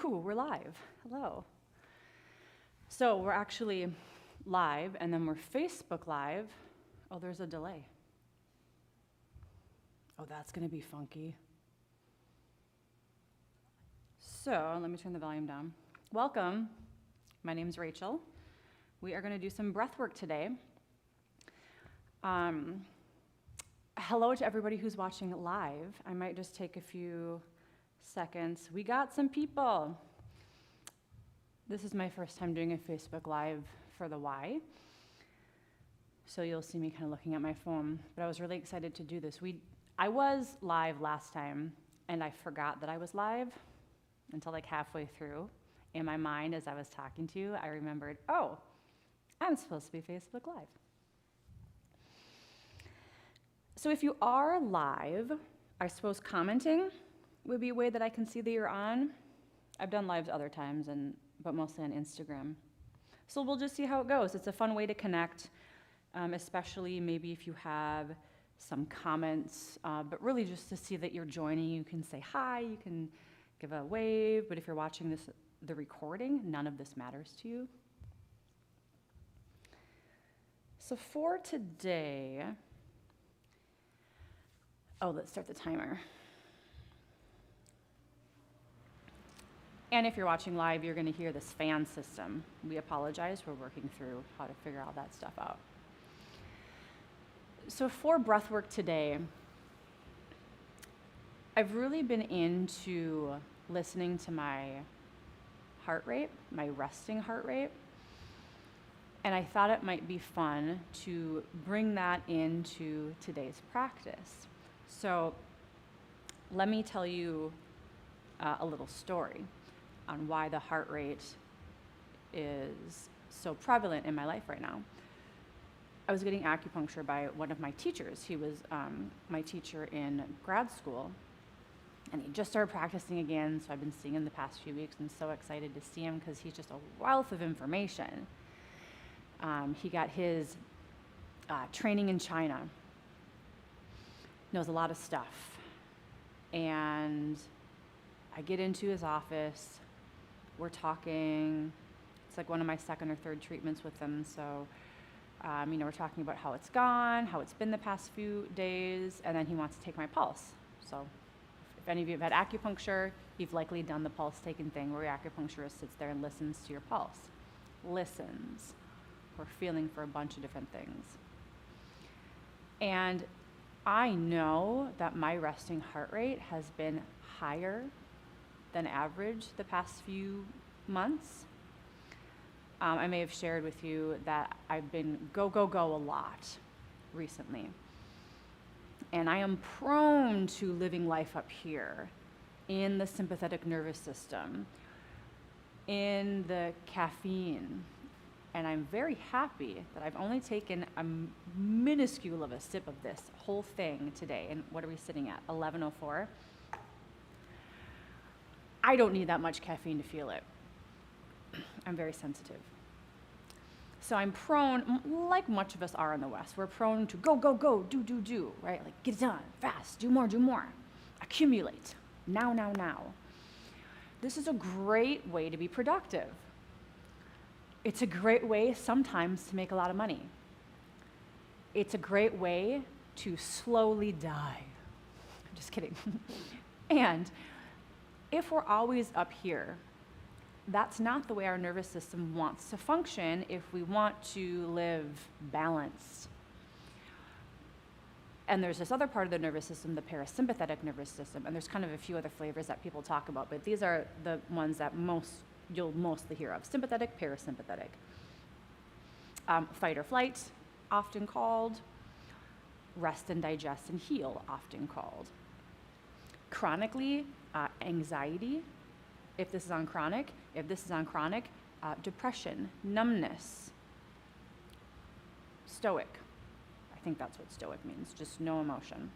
Ooh, we're live. Hello. So we're actually live, and then we're Facebook Live. Oh, there's a delay. Oh, that's going to be funky. So let me turn the volume down. Welcome. My name's Rachel. We are going to do some breath work today. Hello to everybody who's watching live. I might just take a few seconds. We got some people. This is my first time doing a Facebook Live for the Y. So you'll see me kind of looking at my phone, but I was really excited to do this. I was live last time, and I forgot that I was live until like halfway through. In my mind, as I was talking to you, I remembered, oh, I'm supposed to be Facebook Live. So if you are live, I suppose commenting would be a way that I can see that you're on. I've done lives other times, but mostly on Instagram. So we'll just see how it goes. It's a fun way to connect, especially maybe if you have some comments, but really just to see that you're joining. You can say hi, you can give a wave, but if you're watching the recording, none of this matters to you. So for today, let's start the timer. And if you're watching live, you're going to hear this fan system. We apologize. We're working through how to figure all that stuff out. So for breathwork today, I've really been into listening to my heart rate, my resting heart rate. And I thought it might be fun to bring that into today's practice. So let me tell you a little story on why the heart rate is so prevalent in my life right now. I was getting acupuncture by one of my teachers. He was my teacher in grad school, and he just started practicing again, so I've been seeing him the past few weeks and so excited to see him because he's just a wealth of information. He got his training in China, knows a lot of stuff, and I get into his office. We're talking. It's like one of my second or third treatments with him. So, we're talking about how it's gone, how it's been the past few days, and then he wants to take my pulse. So, if any of you have had acupuncture, you've likely done the pulse taking thing where your acupuncturist sits there and listens to your pulse. Listens. We're feeling for a bunch of different things. And I know that my resting heart rate has been higher than average the past few months. I may have shared with you that I've been go a lot recently. And I am prone to living life up here in the sympathetic nervous system, in the caffeine. And I'm very happy that I've only taken a minuscule of a sip of this whole thing today. And what are we sitting at? 11:04. I don't need that much caffeine to feel it. I'm very sensitive. So I'm prone, like much of us are in the West, we're prone to go, do, right? Like get it done, fast, do more, accumulate, now. This is a great way to be productive. It's a great way sometimes to make a lot of money. It's a great way to slowly die. I'm just kidding. And if we're always up here, that's not the way our nervous system wants to function if we want to live balanced. And there's this other part of the nervous system, the parasympathetic nervous system, and there's kind of a few other flavors that people talk about, but these are the ones that you'll mostly hear of. Sympathetic, parasympathetic. Fight or flight, often called. Rest and digest and heal, often called. Chronically, anxiety, if this is on chronic. Depression, numbness. Stoic. I think that's what stoic means, just no emotion.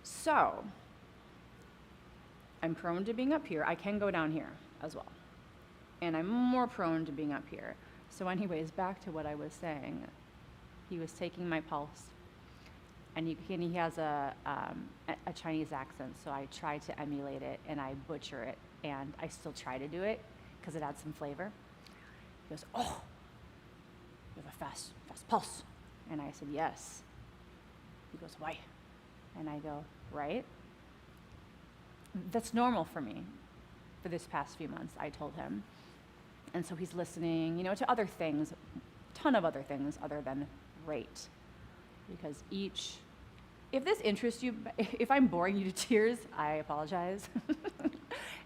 So, I'm prone to being up here. I can go down here as well. And I'm more prone to being up here. So anyways, back to what I was saying. He was taking my pulse, and he has a Chinese accent, so I try to emulate it, and I butcher it, and I still try to do it because it adds some flavor. He goes, "Oh, you have a fast pulse." And I said, "Yes." He goes, "Why?" And I go, "Right?" That's normal for me for this past few months, I told him. And so he's listening, to other things, ton of other things other than rate. Because if this interests you, if I'm boring you to tears, I apologize.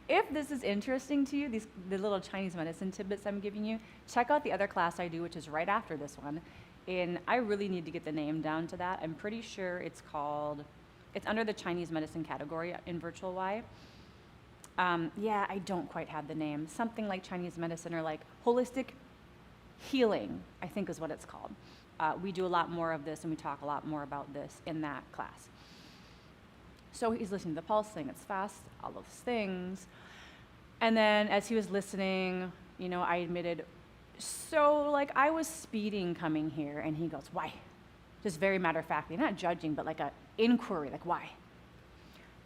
If this is interesting to you, the little Chinese medicine tidbits I'm giving you, check out the other class I do, which is right after this one. And I really need to get the name down to that. I'm pretty sure it's under the Chinese medicine category in Virtual Y. Yeah, I don't quite have the name. Something like Chinese medicine or like holistic healing, I think is what it's called. We do a lot more of this, and we talk a lot more about this in that class. So he's listening to the pulse, saying it's fast, all those things. And then as he was listening, I admitted, so like I was speeding coming here, and he goes, "Why?" Just very matter-of-factly, not judging, but like an inquiry, like, "Why?"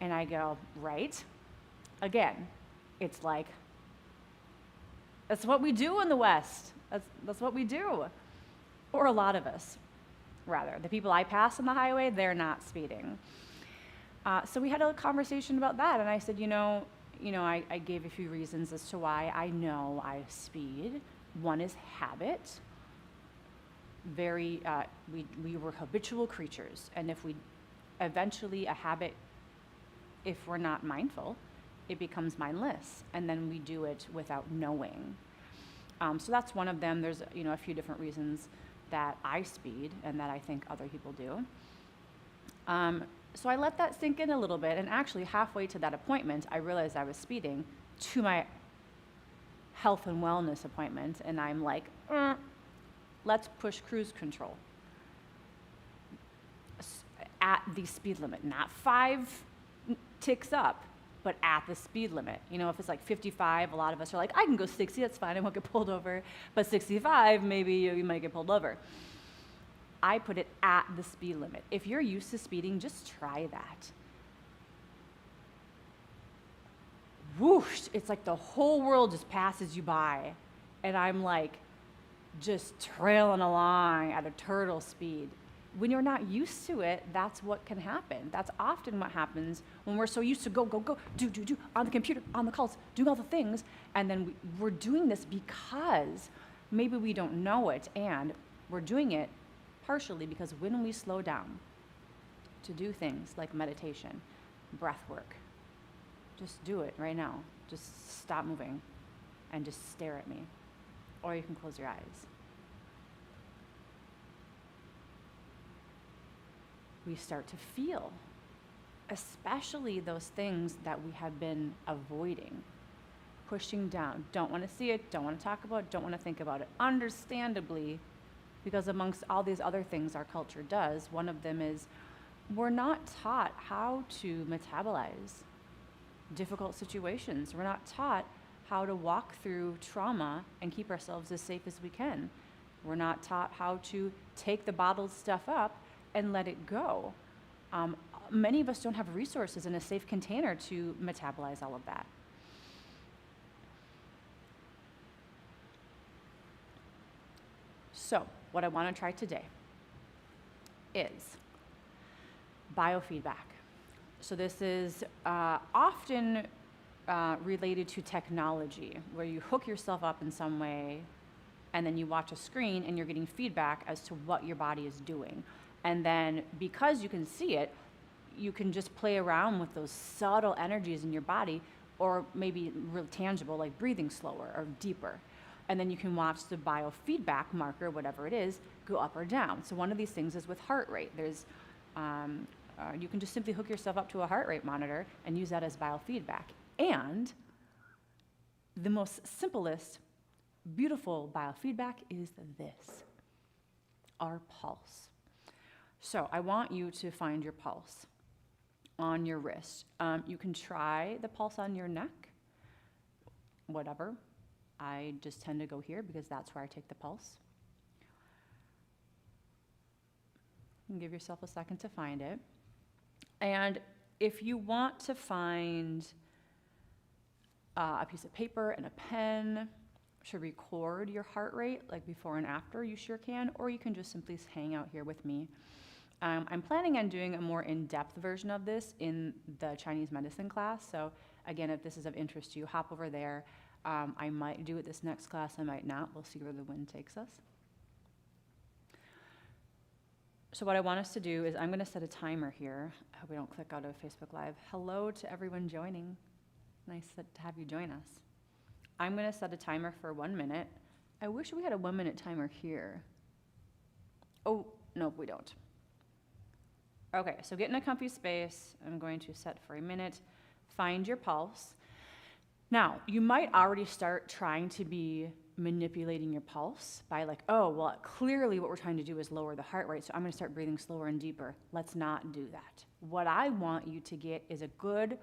And I go, "Right." Again, it's like, that's what we do in the West. That's what we do. Or a lot of us, rather. The people I pass on the highway, they're not speeding. So we had a conversation about that, and I said, I gave a few reasons as to why I know I speed. One is habit. We were habitual creatures, and if we eventually a habit, if we're not mindful, it becomes mindless, and then we do it without knowing. So that's one of them. There's a few different reasons that I speed and that I think other people do. So I let that sink in a little bit, and actually halfway to that appointment, I realized I was speeding to my health and wellness appointment, and I'm like, let's push cruise control at the speed limit, not 5 ticks up, but at the speed limit. If it's like 55, a lot of us are like, I can go 60, that's fine, I won't get pulled over. But 65, maybe you might get pulled over. I put it at the speed limit. If you're used to speeding, just try that. Whoosh, it's like the whole world just passes you by. And I'm like, just trailing along at a turtle speed. When you're not used to it, that's what can happen. That's often what happens when we're so used to go, do, on the computer, on the calls, doing all the things, and then we're doing this because maybe we don't know it, and we're doing it partially because when we slow down to do things like meditation, breath work, just do it right now. Just stop moving and just stare at me. Or you can close your eyes. We start to feel, especially those things that we have been avoiding, pushing down, don't want to see it, don't want to talk about it, don't want to think about it. Understandably, because amongst all these other things our culture does, one of them is we're not taught how to metabolize difficult situations. We're not taught how to walk through trauma and keep ourselves as safe as we can. We're not taught how to take the bottled stuff up and let it go. Many of us don't have resources in a safe container to metabolize all of that. So, what I want to try today is biofeedback. So this is often related to technology, where you hook yourself up in some way, and then you watch a screen and you're getting feedback as to what your body is doing. And then because you can see it, you can just play around with those subtle energies in your body, or maybe real tangible, like breathing slower or deeper. And then you can watch the biofeedback marker, whatever it is, go up or down. So one of these things is with heart rate. There's, you can just simply hook yourself up to a heart rate monitor and use that as biofeedback. And the most simplest, beautiful biofeedback is this, our pulse. So I want you to find your pulse on your wrist. You can try the pulse on your neck, whatever. I just tend to go here because that's where I take the pulse. You can give yourself a second to find it. And if you want to find a piece of paper and a pen to record your heart rate, like before and after, you sure can, or you can just simply hang out here with me. I'm planning on doing a more in-depth version of this in the Chinese medicine class. So again, if this is of interest to you, hop over there. I might do it this next class, I might not. We'll see where the wind takes us. So what I want us to do is I'm going to set a timer here. I hope we don't click out of Facebook Live. Hello to everyone joining. Nice to have you join us. I'm going to set a timer for 1 minute. I wish we had a 1 minute timer here. Oh, nope, we don't. Okay, so get in a comfy space. I'm going to set for a minute. Find your pulse. Now, you might already start trying to be manipulating your pulse by like, oh, well, clearly what we're trying to do is lower the heart rate, so I'm going to start breathing slower and deeper. Let's not do that. What I want you to get is a good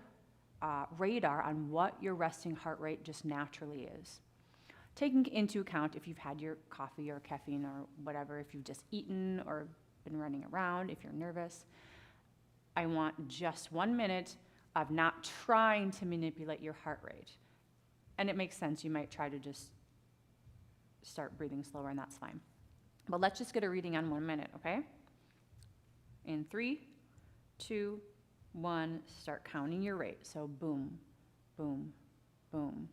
radar on what your resting heart rate just naturally is. Taking into account if you've had your coffee or caffeine or whatever, if you've just eaten or been running around, if you're nervous. I want just 1 minute of not trying to manipulate your heart rate. And it makes sense. You might try to just start breathing slower, and that's fine. But let's just get a reading on 1 minute, okay? In 3, 2, 1, start counting your rate. So boom, boom, boom.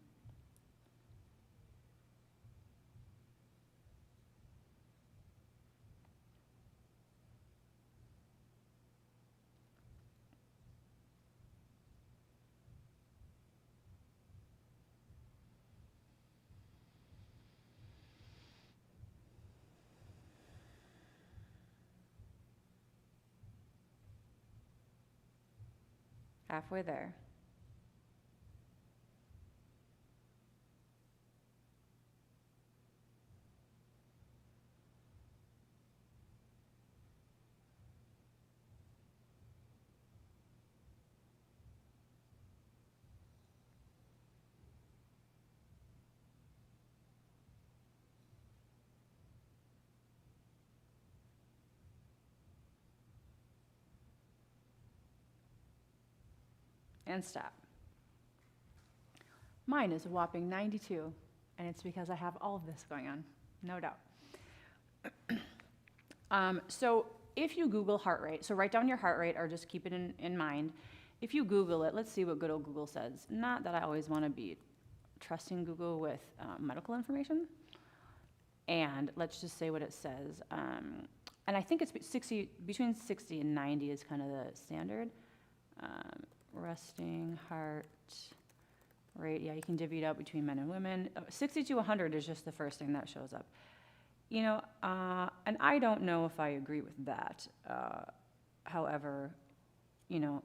Halfway there. And stop. Mine is a whopping 92, and it's because I have all of this going on, no doubt. So if you Google heart rate, so write down your heart rate or just keep it in mind. If you Google it, let's see what good old Google says. Not that I always want to be trusting Google with medical information. And let's just say what it says. And I think it's between 60 and 90 is kind of the standard. Resting heart rate, yeah, you can divvy it up between men and women. 60 to 100 is just the first thing that shows up. You know, and I don't know if I agree with that. However, you know,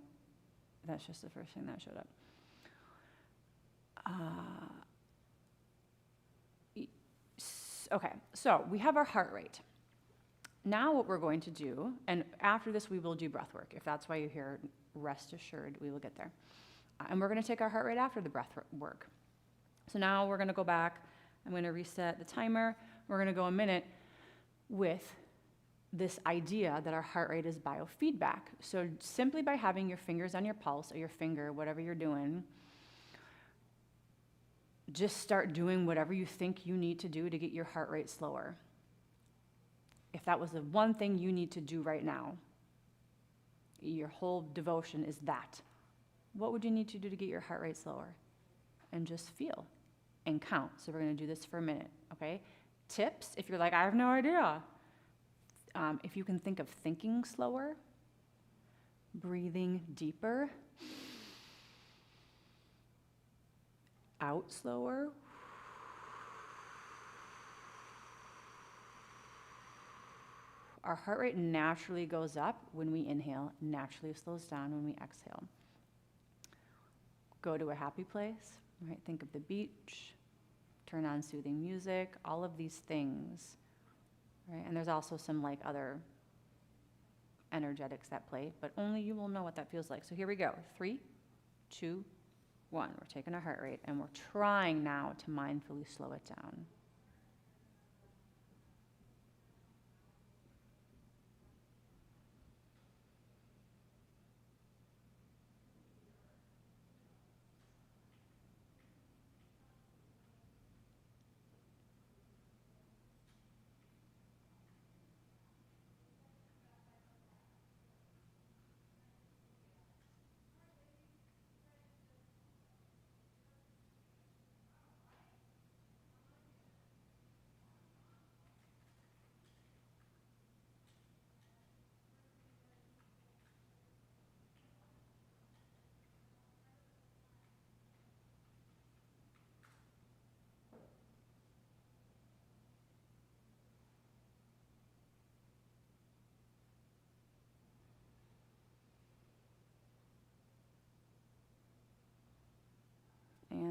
that's just the first thing that showed up. Okay, so we have our heart rate. Now what we're going to do, and after this we will do breath work. If that's why you're here, rest assured we will get there. And we're going to take our heart rate after the breath work. So now we're going to go back. I'm going to reset the timer. We're going to go a minute with this idea that our heart rate is biofeedback. So simply by having your fingers on your pulse or your finger, whatever you're doing, just start doing whatever you think you need to do to get your heart rate slower. If that was the one thing you need to do right now, your whole devotion is that. What would you need to do to get your heart rate slower? And just feel and count. So we're going to do this for a minute, okay? Tips, if you're like, I have no idea. If you can think of thinking slower, breathing deeper, out slower, our heart rate naturally goes up when we inhale, naturally slows down when we exhale. Go to a happy place, right? Think of the beach, turn on soothing music, all of these things, right? And there's also some like other energetics that play, but only you will know what that feels like. So here we go. 3, 2, 1. We're taking our heart rate and we're trying now to mindfully slow it down.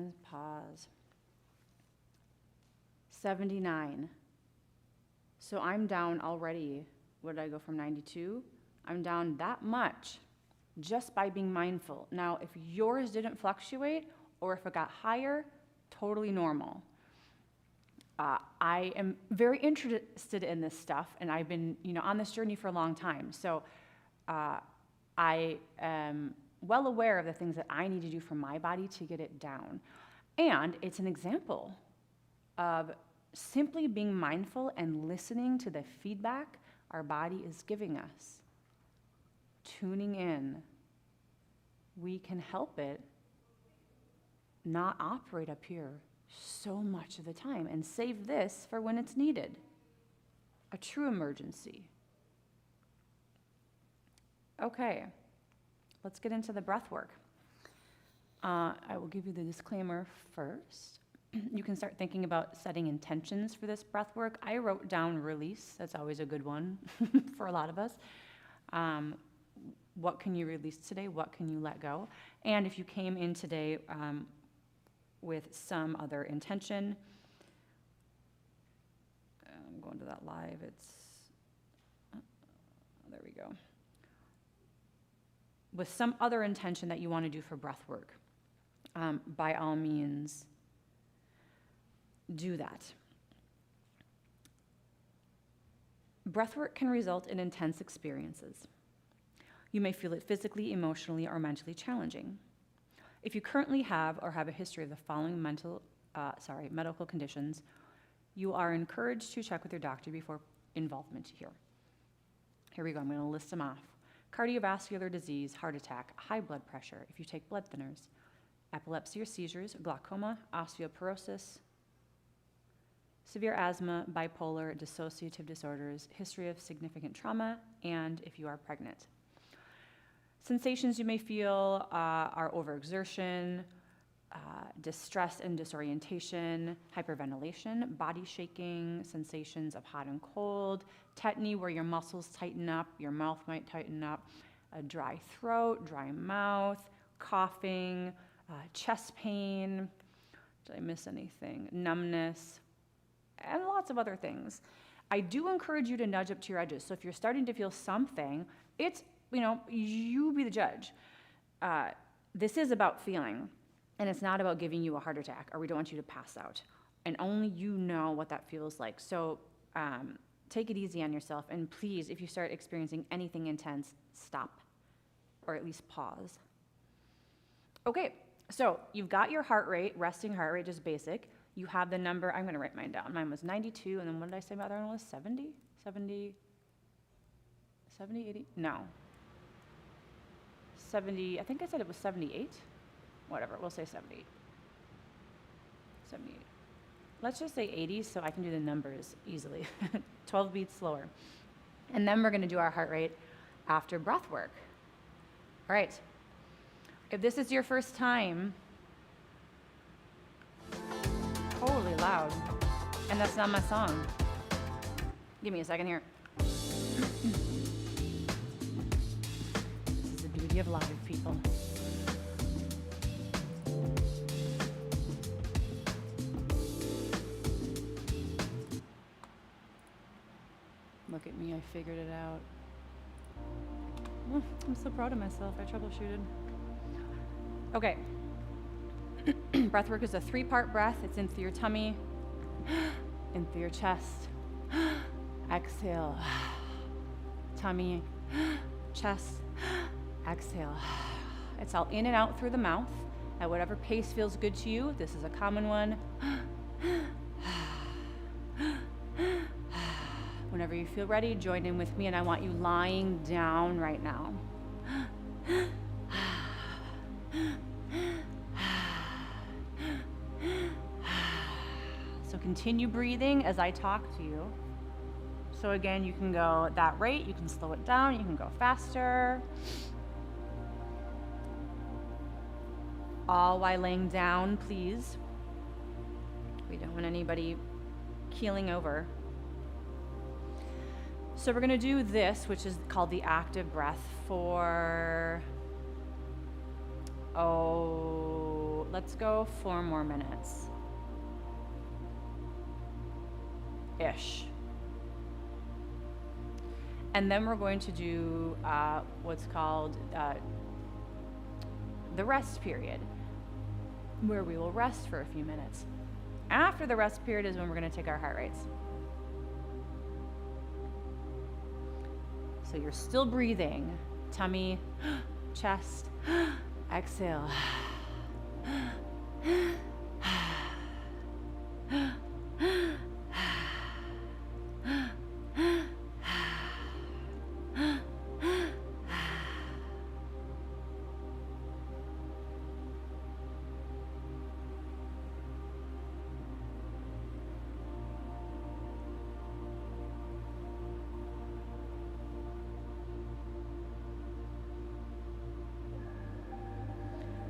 and pause. 79. So I'm down already. What did I go from 92? I'm down that much just by being mindful. Now, if yours didn't fluctuate or if it got higher, totally normal. I am very interested in this stuff, and I've been, on this journey for a long time. So I am well aware of the things that I need to do for my body to get it down. And it's an example of simply being mindful and listening to the feedback our body is giving us. Tuning in. We can help it not operate up here so much of the time and save this for when it's needed. A true emergency. Okay, let's get into the breath work. I will give you the disclaimer first. You can start thinking about setting intentions for this breath work. I wrote down release. That's always a good one for a lot of us. What can you release today? What can you let go? And if you came in today with some other intention, I'm going to that live. There we go. With some other intention that you want to do for breath work, by all means, do that. Breathwork can result in intense experiences. You may feel it physically, emotionally, or mentally challenging. If you currently have or have a history of the following medical conditions, you are encouraged to check with your doctor before involvement here. Here we go, I'm going to list them off. Cardiovascular disease, heart attack, high blood pressure, if you take blood thinners, epilepsy or seizures, glaucoma, osteoporosis, severe asthma, bipolar, dissociative disorders, history of significant trauma, and if you are pregnant. Sensations you may feel are overexertion, distress and disorientation, hyperventilation, body shaking, sensations of hot and cold, tetany where your muscles tighten up, your mouth might tighten up, a dry throat, dry mouth, coughing, chest pain, did I miss anything? Numbness, and lots of other things. I do encourage you to nudge up to your edges. So if you're starting to feel something, it's, you be the judge. This is about feeling, and it's not about giving you a heart attack, or we don't want you to pass out. And only you know what that feels like. So take it easy on yourself, and please, if you start experiencing anything intense, stop, or at least pause. Okay, so you've got your heart rate, resting heart rate, just basic. You have the number, I'm gonna write mine down. Mine was 92, and then what did I say my other one was? 70? 80? No. 70, I think I said it was 78. Whatever, we'll say 78. 78. Let's just say 80 so I can do the numbers easily. 12 beats slower. And then we're gonna do our heart rate after breath work. All right. If this is your first time, holy loud. And that's not my song. Give me a second here. This is the beauty of live, people. Look at me, I figured it out. Oh, I'm so proud of myself, I troubleshooted. Okay. Breathwork is a 3-part breath. It's in through your tummy, in through your chest. Exhale. Tummy, chest, exhale. It's all in and out through the mouth at whatever pace feels good to you. This is a common one. Whenever you feel ready, join in with me, and I want you lying down right now. So continue breathing as I talk to you. So again, you can go at that rate, you can slow it down, you can go faster. All while laying down, please. We don't want anybody keeling over. So we're gonna do this, which is called the active breath, for, let's Let's go 4 more minutes. Ish. And then we're going to do what's called the rest period, where we will rest for a few minutes. After the rest period is when we're going to take our heart rates. So you're still breathing, tummy, chest, exhale.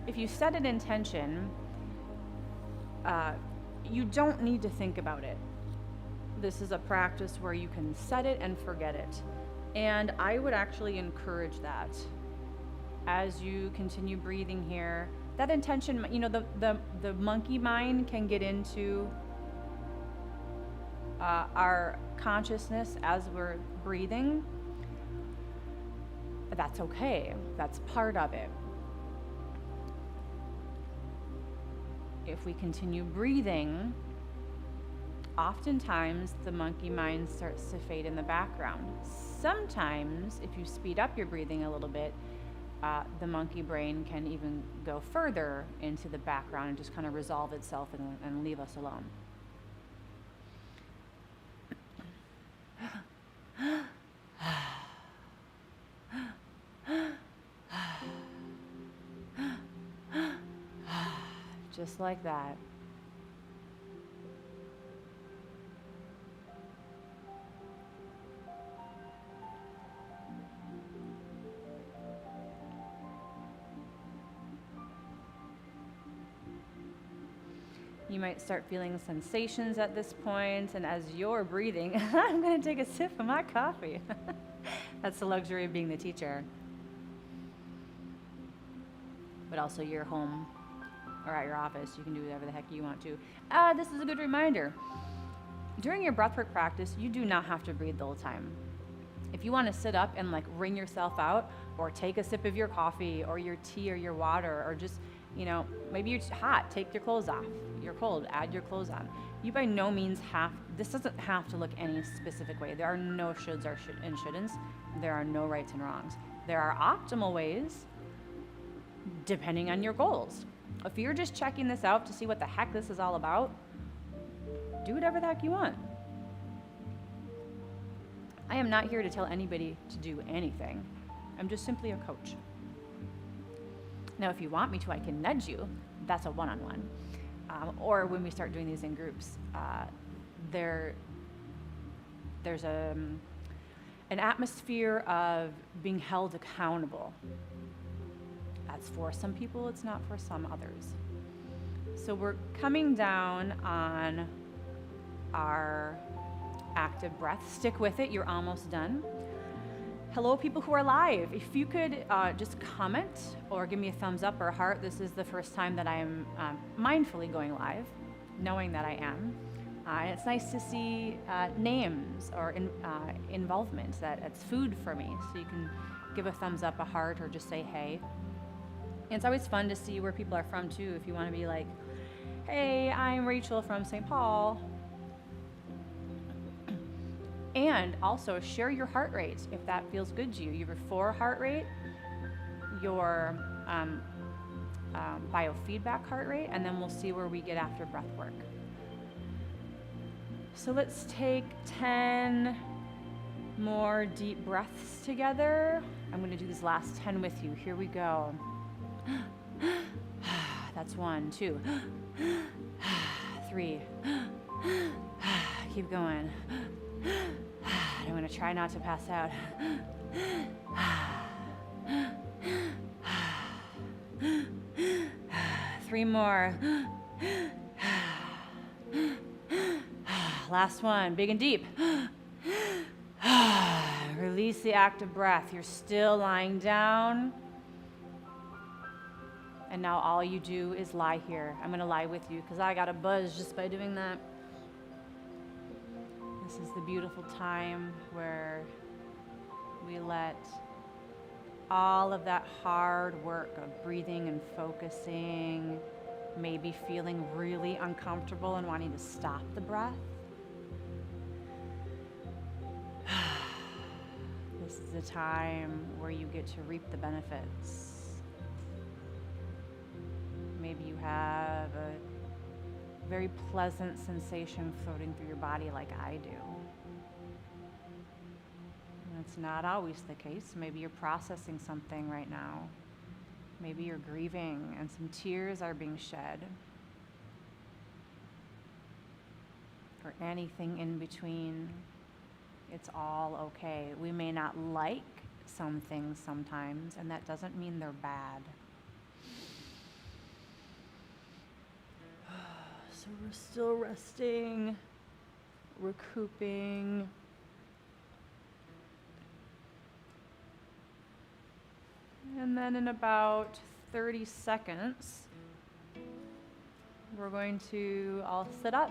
If you set an intention, you don't need to think about it. This is a practice where you can set it and forget it. And I would actually encourage that as you continue breathing here. That intention, you know, the monkey mind can get into our consciousness as we're breathing. That's okay. That's part of it. If we continue breathing, oftentimes the monkey mind starts to fade in the background. Sometimes, if you speed up your breathing a little bit, the monkey brain can even go further into the background and just kind of resolve itself and leave us alone. Just like that. You might start feeling sensations at this point, and as you're breathing, I'm going to take a sip of my coffee. That's the luxury of being the teacher. But also, you're home or at your office, you can do whatever the heck you want to. This is a good reminder. During your breathwork practice, you do not have to breathe the whole time. If you want to sit up and like wring yourself out, or take a sip of your coffee or your tea or your water, or just, you know, maybe you're hot, take your clothes off. You're cold, add your clothes on. You by no means this doesn't have to look any specific way. There are no shoulds and shouldn'ts. There are no rights and wrongs. There are optimal ways, depending on your goals. If you're just checking this out to see what the heck this is all about, do whatever the heck you want. I am not here to tell anybody to do anything. I'm just simply a coach. Now, if you want me to, I can nudge you. That's a one-on-one. Or when we start doing these in groups, there's an atmosphere of being held accountable. That's for some people, it's not for some others. So we're coming down on our active breath. Stick with it, you're almost done. Hello, people who are live. If you could just comment or give me a thumbs up or a heart. This is the first time that I am mindfully going live, knowing that I am. And it's nice to see names or involvement. It's food for me. So you can give a thumbs up, a heart, or just say hey. And it's always fun to see where people are from too. If you want to be like, hey, I'm Rachel from St. Paul. And also share your heart rate if that feels good to you. Your before heart rate, your biofeedback heart rate, and then we'll see where we get after breath work. So let's take 10 more deep breaths together. I'm going to do these last 10 with you. Here we go. That's 1, 2, 3. Keep going. I'm going to try not to pass out. 3 more. Last one, big and deep. Release the active breath. You're still lying down. And now all you do is lie here. I'm gonna lie with you because I got a buzz just by doing that. This is the beautiful time where we let all of that hard work of breathing and focusing, maybe feeling really uncomfortable and wanting to stop the breath. This is the time where you get to reap the benefits. Maybe you have a very pleasant sensation floating through your body like I do. It's not always the case. Maybe you're processing something right now. Maybe you're grieving and some tears are being shed. Or anything in between. It's all okay. We may not like some things sometimes, and that doesn't mean they're bad. So we're still resting, recouping. And then in about 30 seconds, we're going to all sit up,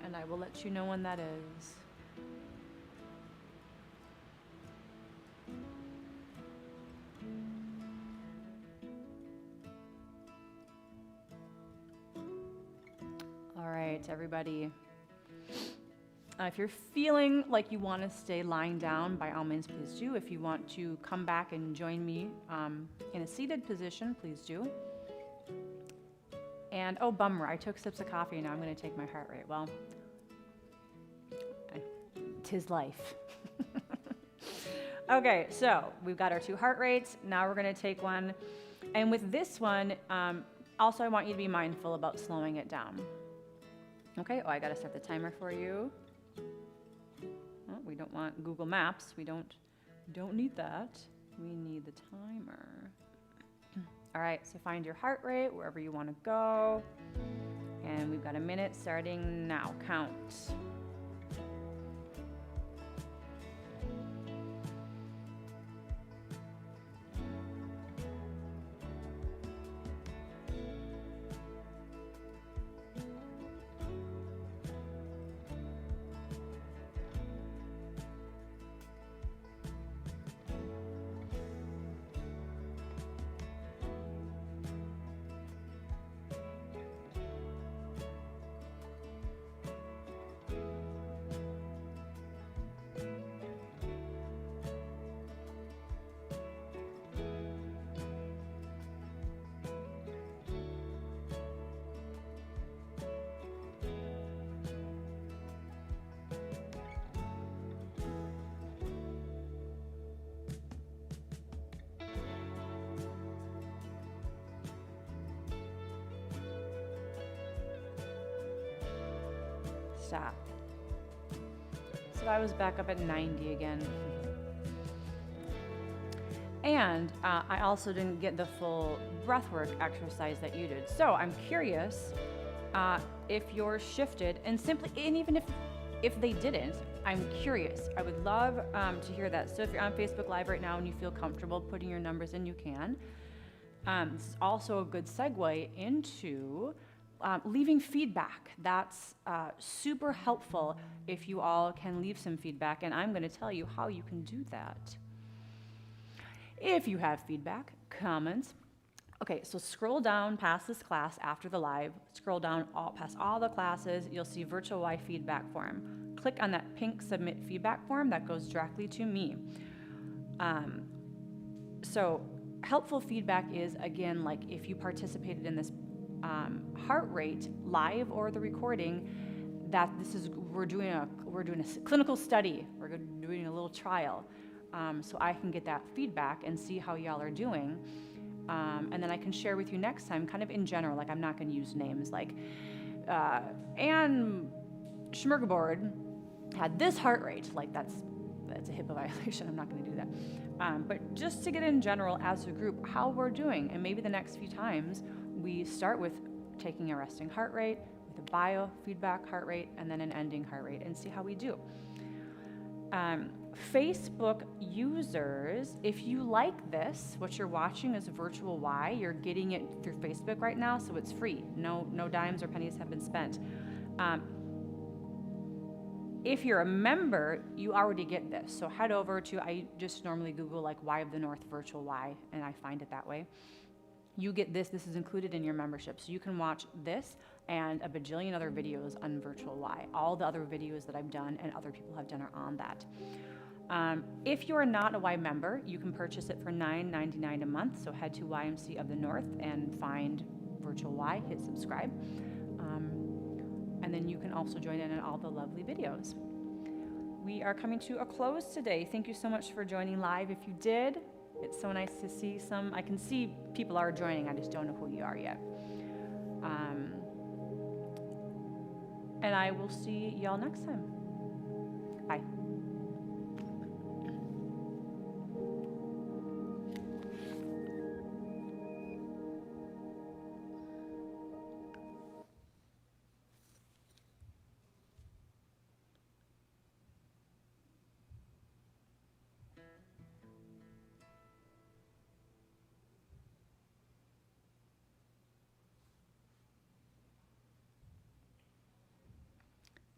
and I will let you know when that is. All right, everybody. If you're feeling like you want to stay lying down, by all means, please do. If you want to come back and join me in a seated position, please do. And, oh, bummer, I took sips of coffee, and now I'm going to take my heart rate. Well, 'tis life. Okay, so we've got our 2 heart rates. Now we're going to take one. And with this one, also I want you to be mindful about slowing it down. Okay, I got to set the timer for you. Oh, we don't want Google Maps. We don't need that. We need the timer. All right, so find your heart rate wherever you want to go. And we've got a minute starting now. Count. Stop. So I was back up at 90 again. And I also didn't get the full breathwork exercise that you did. So I'm curious if yours shifted, and even if they didn't, I'm curious. I would love to hear that. So if you're on Facebook Live right now and you feel comfortable putting your numbers in, you can. This is also a good segue into leaving feedback. That's super helpful if you all can leave some feedback, and I'm going to tell you how you can do that. If you have feedback, comments, okay, so scroll down past this class after the live, scroll down past all the classes, you'll see virtual Y feedback form. Click on that pink submit feedback form that goes directly to me. So helpful feedback is, again, like if you participated in this heart rate live or the recording, that we're doing a clinical study, we're doing a little trial, so I can get that feedback and see how y'all are doing, and then I can share with you next time, kind of in general. Like, I'm not going to use names like Ann Schmergaboard had this heart rate. Like, that's a HIPAA violation. I'm not going to do that, but just to get in general as a group how we're doing, and maybe the next few times we start with taking a resting heart rate, with a biofeedback heart rate, and then an ending heart rate, and see how we do. Facebook users, if you like this, what you're watching is virtual Y. You're getting it through Facebook right now, so it's free. No dimes or pennies have been spent. If you're a member, you already get this. So head over to, I just normally Google like Y of the North virtual Y, and I find it that way. You get this. This is included in your membership. So you can watch this and a bajillion other videos on virtual Y. All the other videos that I've done and other people have done are on that. If you are not a Y member, you can purchase it for $9.99 a month. So head to YMC of the North and find virtual Y, hit subscribe. And then you can also join in on all the lovely videos. We are coming to a close today. Thank you so much for joining live. If you did, it's so nice to see some. I can see people are joining. I just don't know who you are yet. And I will see y'all next time. Bye.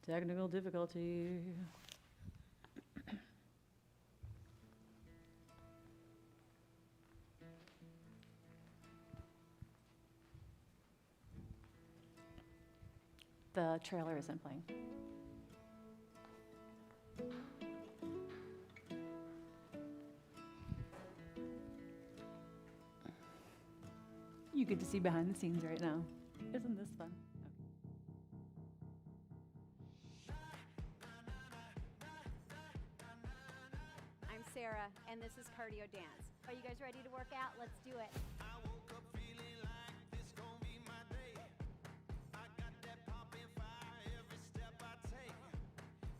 Technical difficulty. The trailer isn't playing. You get to see behind the scenes right now. Isn't this fun? I'm Sarah, and this is Cardio Dance. Are you guys ready to work out? Let's do it. I woke up feeling like this gon' be my day. I got that poppin' fire every step I take.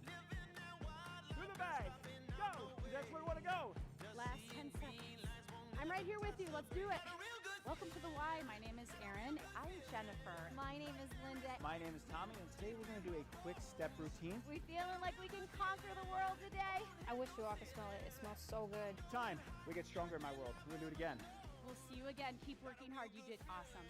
Living that wild life. To the bag. Go. That's where we want to go. Last 10 seconds. I'm right here with you. Let's do it. Welcome to the Y. My name is Erin. I'm Jennifer. My name is Linda. My name is Tommy, and today we're going to do a quick step routine. We feeling like we can conquer the world today? I wish you all could smell it. It smells so good. Time. We get stronger in my world. We're going to do it again. We'll see you again. Keep working hard. You did awesome.